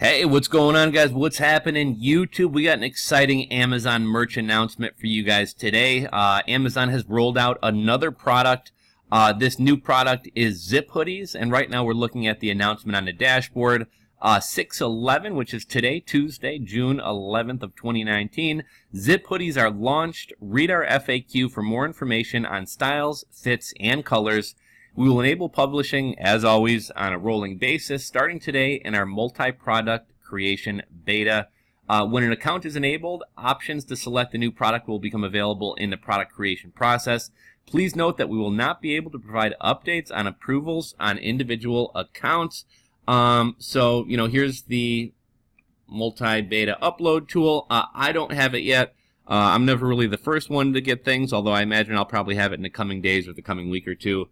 Hey, what's going on, guys? What's happening, YouTube? We got an exciting Amazon merch announcement for you guys today. Amazon has rolled out another product. This new product is Zip Hoodies, and right now we're looking at the announcement on the dashboard. 6/11, which is today, Tuesday, June 11th of 2019. Zip Hoodies are launched. Read our FAQ for more information on styles, fits, and colors. We will enable publishing, as always, on a rolling basis, starting today in our multi-product creation beta. When an account is enabled, options to select a new product will become available in the product creation process. Please note that we will not be able to provide updates on approvals on individual accounts. Here's the multi-beta upload tool. I don't have it yet. I'm never really the first one to get things, although I imagine I'll probably have it in the coming days or the coming week or two.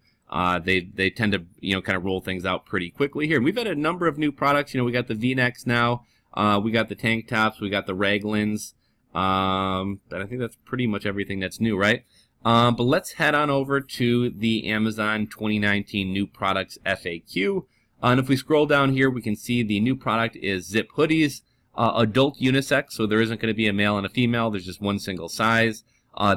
They tend to kind of roll things out pretty quickly here. We've had a number of new products. We got the V-necks now. We got the tank tops. We got the raglans. But I think that's pretty much everything that's new, right? But let's head on over to the Amazon 2019 new products FAQ. And if we scroll down here, we can see the new product is Zip Hoodies, adult unisex. So there isn't going to be a male and a female. There's just one single size.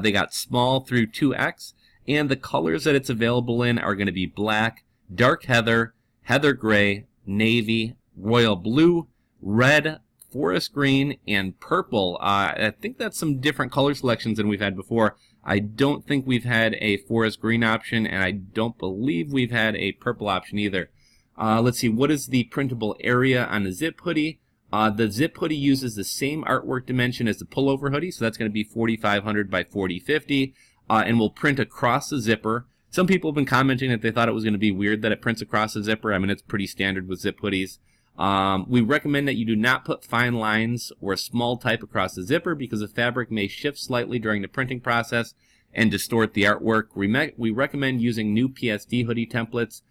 They got small through 2X. And the colors that it's available in are going to be black, dark heather, heather gray, navy, royal blue, red, forest green, and purple. I think that's some different color selections than we've had before. I don't think we've had a forest green option, and I don't believe we've had a purple option either. Let's see, what is the printable area on the Zip Hoodie? The Zip Hoodie uses the same artwork dimension as the pullover hoodie, so that's going to be 4,500 by 4,050. And will print across the zipper. Some people have been commenting that they thought it was going to be weird that it prints across the zipper. I mean, it's pretty standard with Zip Hoodies. We recommend that you do not put fine lines or small type across the zipper because the fabric may shift slightly during the printing process and distort the artwork. We recommend using new Psd Hoodie Templates,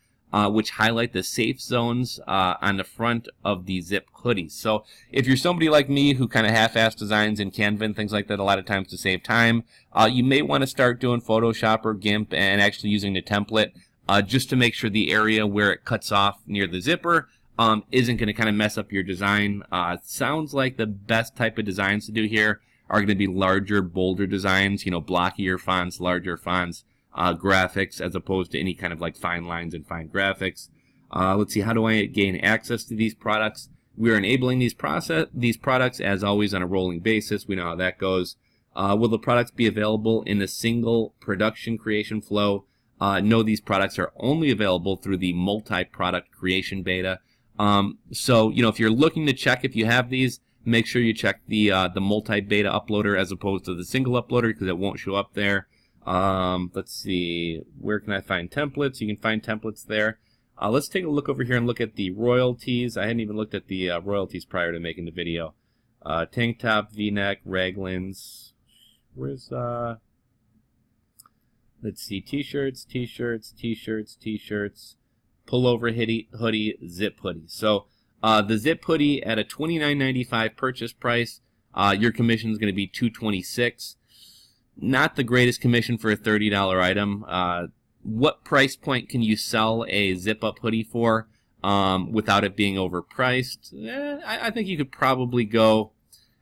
which highlight the safe zones on the front of the Zip Hoodies. So if you're somebody like me who kind of half-ass designs in Canva and things like that a lot of times to save time, you may want to start doing Photoshop or GIMP and actually using the template just to make sure the area where it cuts off near the zipper isn't going to kind of mess up your design. Sounds like the best type of designs to do here are going to be larger, bolder designs, blockier fonts, larger fonts. Graphics as opposed to any kind of like fine lines and fine graphics. Let's see, how do I gain access to these products? We're enabling these products as always on a rolling basis. We know how that goes. Will the products be available in a single production creation flow? No, these products are only available through the multi-product creation beta. If you're looking to check if you have these, make sure you check the multi-beta uploader as opposed to the single uploader because it won't show up there. Let's see, where can I find templates? You can find templates there. Let's take a look over here and look at the royalties. I hadn't even looked at the royalties prior to making the video. Tank top, V-neck, raglans. Where's, let's see, t-shirts, pullover hoodie, Zip Hoodie. So, the Zip Hoodie at a $29.95 purchase price, your commission is going to be $226. Not the greatest commission for a $30 item. What price point can you sell a zip-up hoodie for without it being overpriced? I think you could probably go,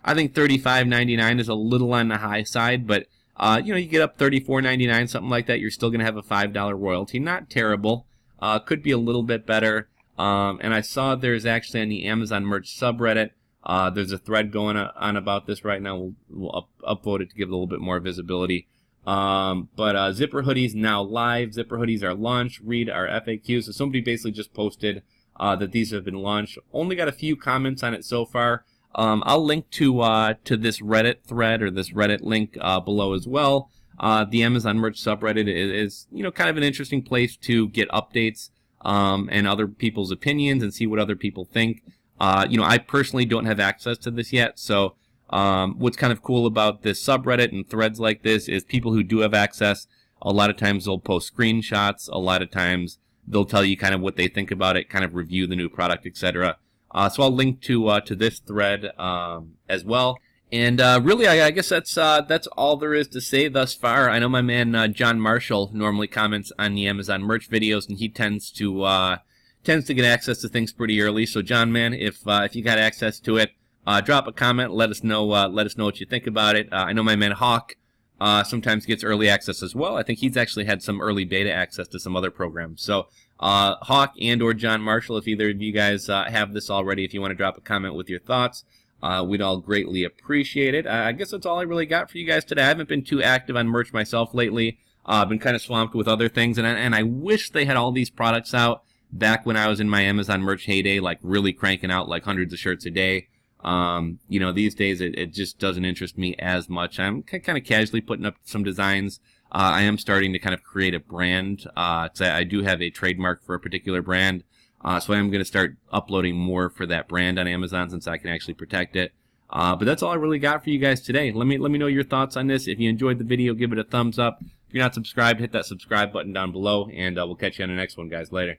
I think $35.99 is a little on the high side, but you get up $34.99, something like that, you're still going to have a $5 royalty. Not terrible. Could be a little bit better. And I saw there's actually on the Amazon merch subreddit, there's a thread going on about this right now. We'll upvote it to give it a little bit more visibility. Zipper Hoodies now live. Zipper Hoodies are launched. Read our FAQ. So somebody basically just posted that these have been launched. Only got a few comments on it so far. I'll link to this Reddit thread or this Reddit link below as well. The Amazon merch subreddit is kind of an interesting place to get updates and other people's opinions and see what other people think. I personally don't have access to this yet, so what's kind of cool about this subreddit and threads like this is people who do have access, a lot of times they'll post screenshots, a lot of times they'll tell you kind of what they think about it, kind of review the new product, etc. So I'll link to this thread as well. And really, I guess that's all there is to say thus far. I know my man John Marshall normally comments on the Amazon merch videos, and he tends to tends to get access to things pretty early. So John, man, if you got access to it, drop a comment. Let us know. Let us know what you think about it. I know my man Hawk sometimes gets early access as well. I think he's actually had some early beta access to some other programs. So Hawk and/or John Marshall, if either of you guys have this already, if you want to drop a comment with your thoughts, we'd all greatly appreciate it. I guess that's all I really got for you guys today. I haven't been too active on merch myself lately. I've been kind of swamped with other things, and I wish they had all these products out back when I was in my Amazon merch heyday, like really cranking out like hundreds of shirts a day. You know, these days it just doesn't interest me as much. I'm kind of casually putting up some designs. I am starting to kind of create a brand. I do have a trademark for a particular brand. So I am going to start uploading more for that brand on Amazon since I can actually protect it. But that's all I really got for you guys today. Let me know your thoughts on this. If you enjoyed the video, give it a thumbs up. If you're not subscribed, hit that subscribe button down below, and we'll catch you on the next one, guys. Later.